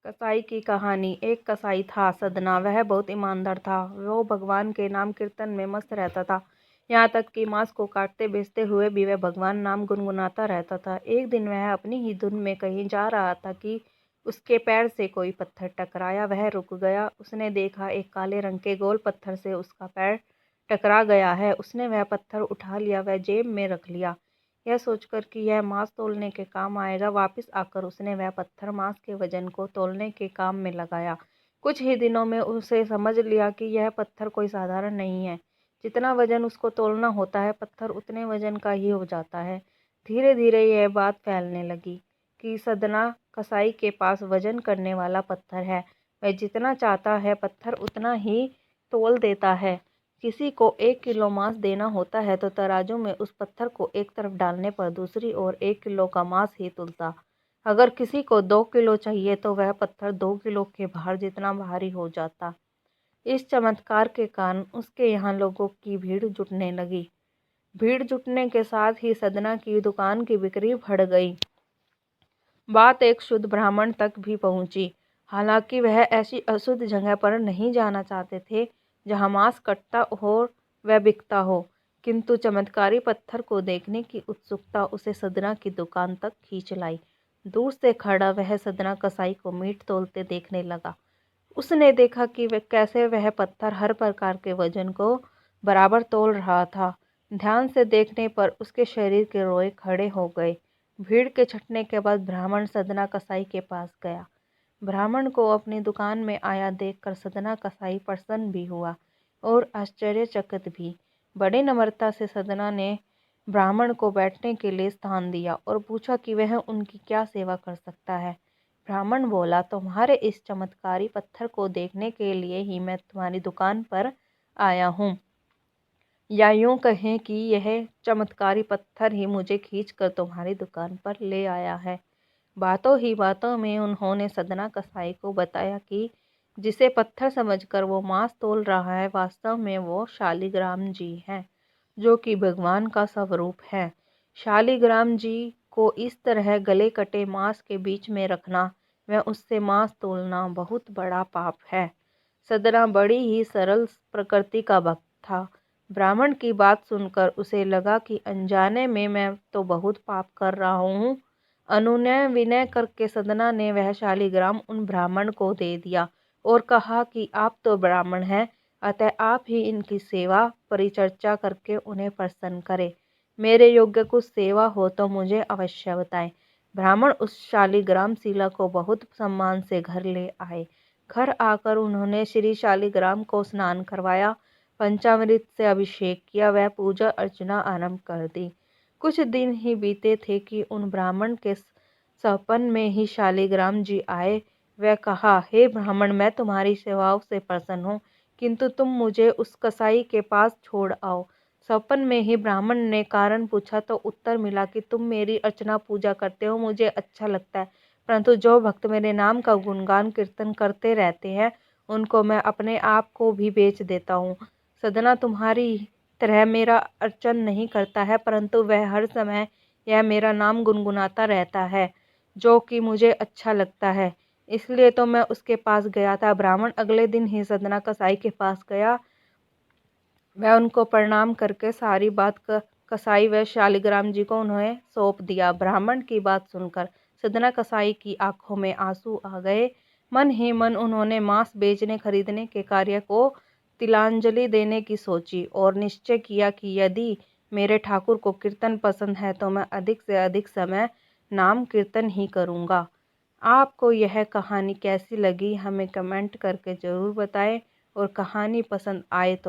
कसाई की कहानी। एक कसाई था सदना। वह बहुत ईमानदार था। वो भगवान के नाम कीर्तन में मस्त रहता था। यहाँ तक कि मांस को काटते बेचते हुए भी वह भगवान नाम गुनगुनाता रहता था। एक दिन वह अपनी ही धुन में कहीं जा रहा था कि उसके पैर से कोई पत्थर टकराया। वह रुक गया। उसने देखा एक काले रंग के गोल पत्थर से उसका पैर टकरा गया है। उसने वह पत्थर उठा लिया, वह जेब में रख लिया, यह सोचकर कि यह मांस तौलने के काम आएगा। वापस आकर उसने वह पत्थर मांस के वजन को तौलने के काम में लगाया। कुछ ही दिनों में उसे समझ लिया कि यह पत्थर कोई साधारण नहीं है। जितना वजन उसको तौलना होता है, पत्थर उतने वजन का ही हो जाता है। धीरे धीरे यह बात फैलने लगी कि सदना कसाई के पास वजन करने वाला पत्थर है। वह जितना चाहता है पत्थर उतना ही तौल देता है। किसी को 1 किलो मांस देना होता है तो तराजू में उस पत्थर को एक तरफ डालने पर दूसरी ओर 1 किलो का मांस ही तुलता। अगर किसी को 2 किलो चाहिए तो वह पत्थर 2 किलो के भार जितना भारी हो जाता। इस चमत्कार के कारण उसके यहाँ लोगों की भीड़ जुटने लगी। भीड़ जुटने के साथ ही सदना की दुकान की बिक्री बढ़ गई। बात एक शुद्ध ब्राह्मण तक भी पहुंची। हालांकि वह ऐसी अशुद्ध जगह पर नहीं जाना चाहते थे जहां मांस कटता हो व बिकता हो, किंतु चमत्कारी पत्थर को देखने की उत्सुकता उसे सदना की दुकान तक खींच लाई। दूर से खड़ा वह सदना कसाई को मीट तौलते देखने लगा। उसने देखा कि कैसे वह पत्थर हर प्रकार के वजन को बराबर तौल रहा था। ध्यान से देखने पर उसके शरीर के रोए खड़े हो गए। भीड़ के छंटने के बाद ब्राह्मण सदना कसाई के पास गया। ब्राह्मण को अपनी दुकान में आया देखकर सदना कसाई प्रसन्न भी हुआ और आश्चर्यचकित भी। बड़ी नम्रता से सदना ने ब्राह्मण को बैठने के लिए स्थान दिया और पूछा कि वह उनकी क्या सेवा कर सकता है। ब्राह्मण बोला, तुम्हारे इस चमत्कारी पत्थर को देखने के लिए ही मैं तुम्हारी दुकान पर आया हूँ, या यूं कहें कि यह चमत्कारी पत्थर ही मुझे खींचकर तुम्हारी दुकान पर ले आया है। बातों ही बातों में उन्होंने सदना कसाई को बताया कि जिसे पत्थर समझकर वो मांस तौल रहा है, वास्तव में वो शालिग्राम जी हैं, जो कि भगवान का स्वरूप है। शालिग्राम जी को इस तरह गले कटे मांस के बीच में रखना व उससे मांस तौलना बहुत बड़ा पाप है। सदना बड़ी ही सरल प्रकृति का भक्त था। ब्राह्मण की बात सुनकर उसे लगा कि अनजाने में मैं तो बहुत पाप कर रहा हूँ। अनुनय विनय करके सदना ने वह शालिग्राम उन ब्राह्मण को दे दिया और कहा कि आप तो ब्राह्मण हैं, अतः आप ही इनकी सेवा परिचर्चा करके उन्हें प्रसन्न करें। मेरे योग्य कुछ सेवा हो तो मुझे अवश्य बताएं। ब्राह्मण उस शालिग्राम शिला को बहुत सम्मान से घर ले आए। घर आकर उन्होंने श्री शालिग्राम को स्नान करवाया, पंचामृत से अभिषेक किया, वह पूजा अर्चना आरंभ कर दी। कुछ दिन ही बीते थे कि उन ब्राह्मण के सपन में ही शालिग्राम जी आए। वह कहा, हे ब्राह्मण, मैं तुम्हारी सेवाओं से प्रसन्न हूँ, किंतु तुम मुझे उस कसाई के पास छोड़ आओ। सपन में ही ब्राह्मण ने कारण पूछा तो उत्तर मिला कि तुम मेरी अर्चना पूजा करते हो, मुझे अच्छा लगता है, परंतु जो भक्त मेरे नाम का गुणगान कीर्तन करते रहते हैं उनको मैं अपने आप को भी बेच देता हूँ। सदना तुम्हारी तरह मेरा अर्चन नहीं करता है, परंतु वह हर समय यह मेरा नाम गुनगुनाता रहता है, जो कि मुझे अच्छा लगता है, इसलिए तो मैं उसके पास गया था। ब्राह्मण अगले दिन ही सदना कसाई के पास गया। वह उनको प्रणाम करके सारी बात कसाई व शालिग्राम जी को उन्हें सौंप दिया। ब्राह्मण की बात सुनकर सदना कसाई की आंखों में आंसू आ गए। मन ही मन उन्होंने मांस बेचने खरीदने के कार्य को तिलांजलि देने की सोची और निश्चय किया कि यदि मेरे ठाकुर को कीर्तन पसंद है तो मैं अधिक से अधिक समय नाम कीर्तन ही करूँगा। आपको यह कहानी कैसी लगी हमें कमेंट करके ज़रूर बताएं और कहानी पसंद आए तो